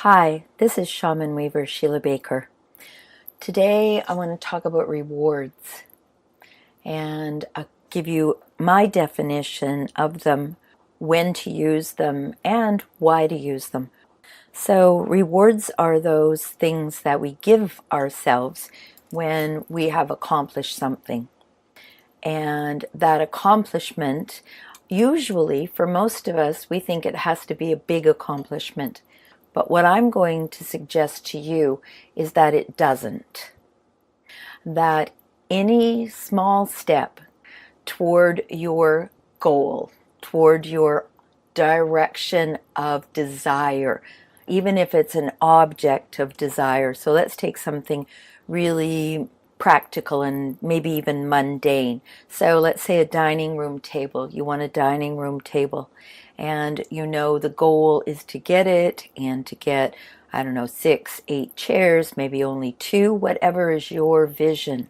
Hi, this is ShamanWeaver Sheila Baker. Today I want to talk about rewards and I'll give you my definition of them, when to use them, and why to use them. So rewards are those things that we give ourselves when we have accomplished something. And that accomplishment, usually for most of us, we think it has to be a big accomplishment. But what I'm going to suggest to you is that it doesn't. That any small step toward your goal, toward your direction of desire, even if it's an object of desire. So let's take something really practical and maybe even mundane. So let's say a dining room table. You want a dining room table and you know the goal is to get it and to get, I don't know, 6, 8 chairs, maybe only 2, whatever is your vision.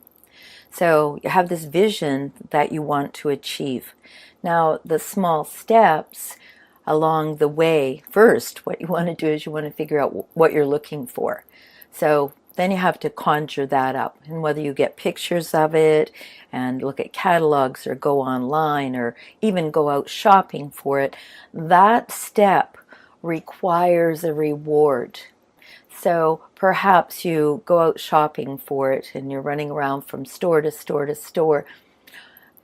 So you have this vision that you want to achieve. Now the small steps along the way, first what you want to do is you want to figure out what you're looking for. So then you have to conjure that up, and whether you get pictures of it and look at catalogs or go online or even go out shopping for it, that step requires a reward. So perhaps you go out shopping for it and you're running around from store to store to store,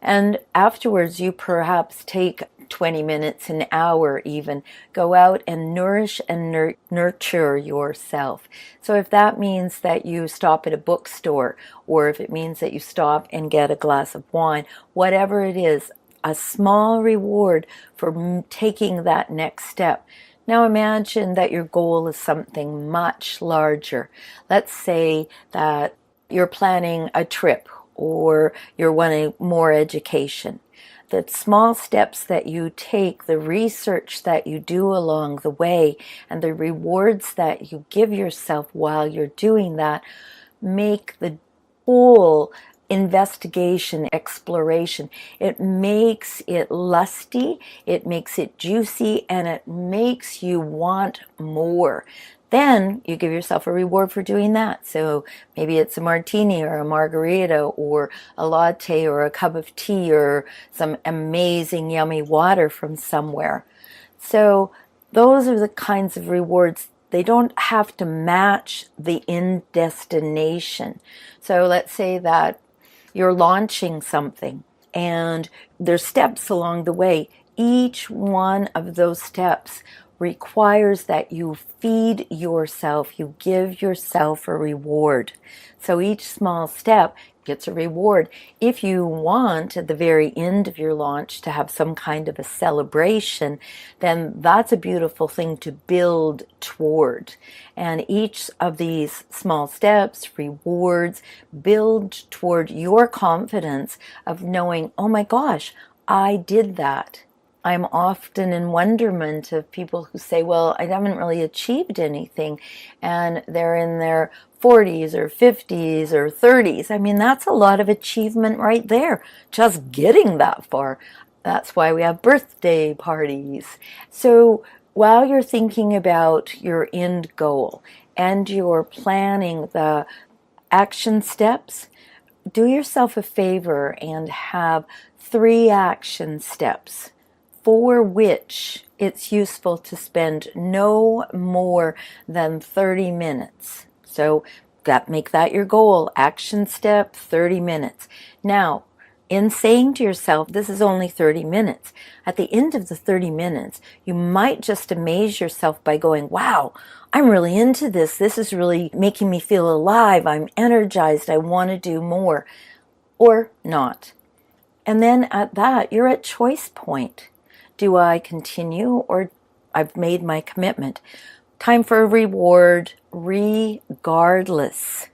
and afterwards you perhaps take 20 minutes, an hour even, go out and nourish and nurture yourself. So if that means that you stop at a bookstore, or if it means that you stop and get a glass of wine, whatever it is, a small reward for taking that next step. Now imagine that your goal is something much larger. Let's say that you're planning a trip or you're wanting more education. The small steps that you take, the research that you do along the way, and the rewards that you give yourself while you're doing that make the whole investigation, exploration, it makes it lusty, it makes it juicy, and it makes you want more. Then you give yourself a reward for doing that. So maybe it's a martini or a margarita or a latte or a cup of tea or some amazing yummy water from somewhere. So those are the kinds of rewards. They don't have to match the end destination. So let's say that you're launching something and there's steps along the way. Each one of those steps requires that you feed yourself, you give yourself a reward. So each small step gets a reward. If you want at the very end of your launch to have some kind of a celebration, then that's a beautiful thing to build toward. And each of these small steps, rewards, build toward your confidence of knowing, oh my gosh, I did that. I'm often in wonderment of people who say, well, I haven't really achieved anything, and they're in their 40s or 50s or 30s. I mean, that's a lot of achievement right there, just getting that far. That's why we have birthday parties. So while you're thinking about your end goal and you're planning the action steps, do yourself a favor and have 3 action steps for which it's useful to spend no more than 30 minutes. So make that your goal. Action step, 30 minutes. Now, in saying to yourself, this is only 30 minutes, at the end of the 30 minutes, you might just amaze yourself by going, wow, I'm really into this. This is really making me feel alive. I'm energized. I want to do more. Or not. And then at that, you're at choice point. Do I continue, or I've made my commitment? Time for a reward regardless.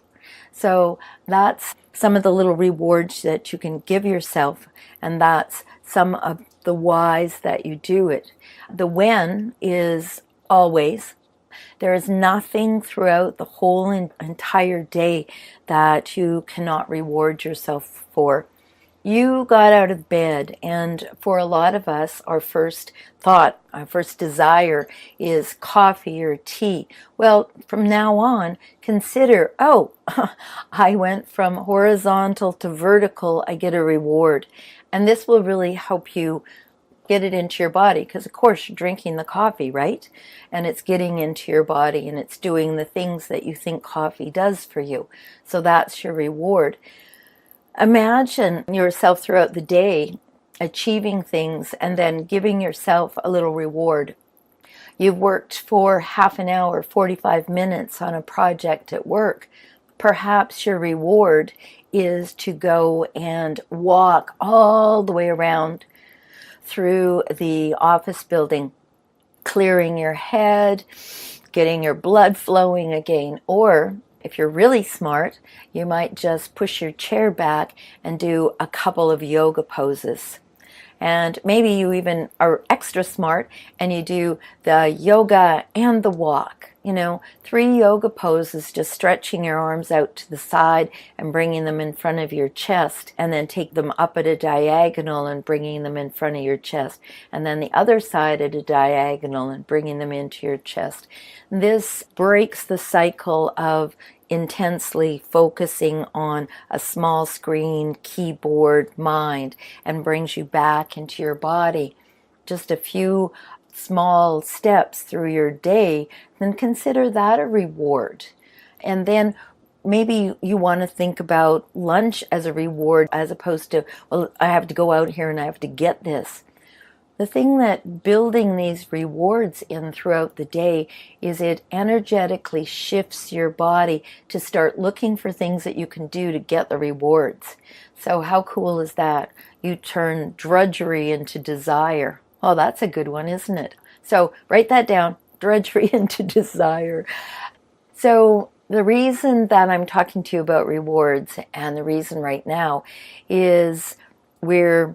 So that's some of the little rewards that you can give yourself, and that's some of the whys that you do it. The when is always. There is nothing throughout the whole entire day that you cannot reward yourself for. You got out of bed, and for a lot of us, our first thought, our first desire is coffee or tea. Well, from now on, consider, oh, I went from horizontal to vertical, I get a reward. And this will really help you get it into your body, because of course you're drinking the coffee, right? And it's getting into your body and it's doing the things that you think coffee does for you. So that's your reward. Imagine yourself throughout the day achieving things and then giving yourself a little reward. You've worked for half an hour, 45 minutes on a project at work. Perhaps your reward is to go and walk all the way around through the office building, clearing your head, getting your blood flowing again. Or if you're really smart, you might just push your chair back and do a couple of yoga poses. And maybe you even are extra smart and you do the yoga and the walk. 3 yoga poses, just stretching your arms out to the side and bringing them in front of your chest, and then take them up at a diagonal and bringing them in front of your chest, and then the other side at a diagonal and bringing them into your chest. This breaks the cycle of intensely focusing on a small screen keyboard mind and brings you back into your body. Just a few small steps through your day, then consider that a reward. And then maybe you want to think about lunch as a reward, as opposed to, well, I have to go out here and I have to get this. The thing that building these rewards in throughout the day is it energetically shifts your body to start looking for things that you can do to get the rewards. So how cool is that? You turn drudgery into desire. Oh, that's a good one, isn't it? So write that down, drudgery into desire. So the reason that I'm talking to you about rewards, and the reason right now, is we're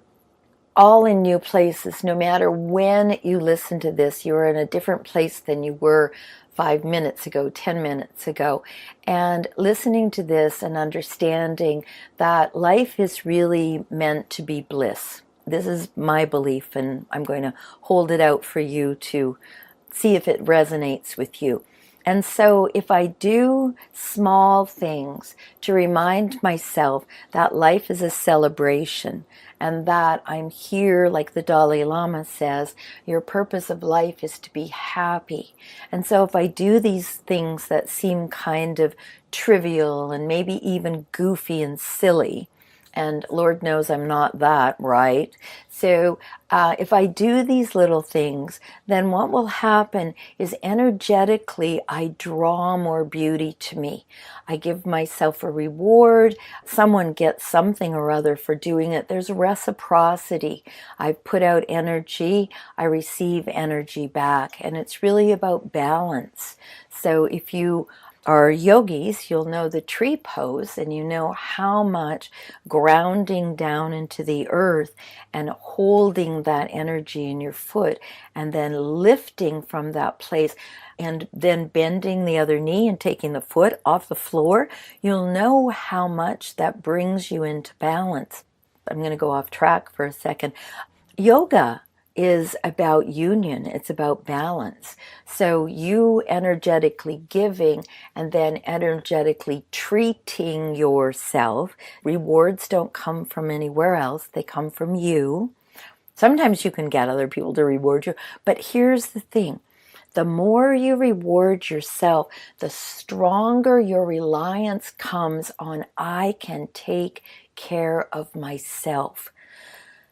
all in new places. No matter when you listen to this, you're in a different place than you were 5 minutes ago, 10 minutes ago. And listening to this and understanding that life is really meant to be bliss. This is my belief, and I'm going to hold it out for you to see if it resonates with you. And so if I do small things to remind myself that life is a celebration and that I'm here, like the Dalai Lama says, your purpose of life is to be happy. And so if I do these things that seem kind of trivial and maybe even goofy and silly, and Lord knows I'm not that, right? So if I do these little things, then what will happen is energetically I draw more beauty to me. I give myself a reward. Someone gets something or other for doing it. There's reciprocity. I put out energy, I receive energy back. And it's really about balance. So if you are yogis, you'll know the tree pose, and you know how much grounding down into the earth and holding that energy in your foot and then lifting from that place and then bending the other knee and taking the foot off the floor, you'll know how much that brings you into balance. I'm going to go off track for a second. Yoga is about union. It's about balance. So you energetically giving and then energetically treating yourself. Rewards don't come from anywhere else. They come from you. Sometimes you can get other people to reward you. But here's the thing. The more you reward yourself, the stronger your reliance comes on I can take care of myself.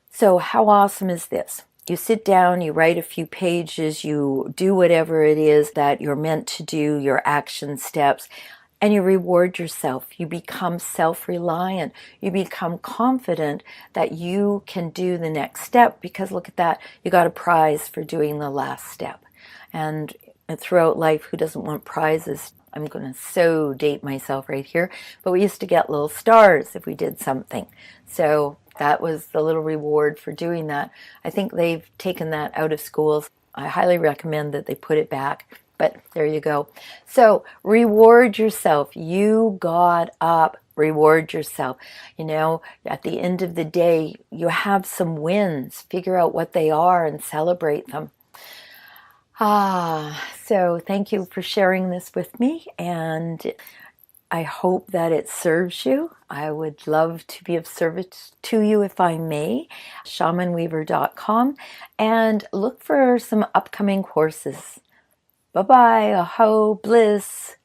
So how awesome is this? You sit down, you write a few pages, you do whatever it is that you're meant to do, your action steps, and you reward yourself. You become self-reliant. You become confident that you can do the next step because look at that, you got a prize for doing the last step. And throughout life, who doesn't want prizes? I'm going to so date myself right here, but we used to get little stars if we did something. So that was the little reward for doing that. I think they've taken that out of schools. I highly recommend that they put it back, but there you go. So reward yourself. You got up reward yourself. You know, at the end of the day, you have some wins. Figure out what they are and celebrate them. So thank you for sharing this with me, and I hope that it serves you. I would love to be of service to you if I may. ShamanWeaver.com, and look for some upcoming courses. Bye-bye. Aho, bliss.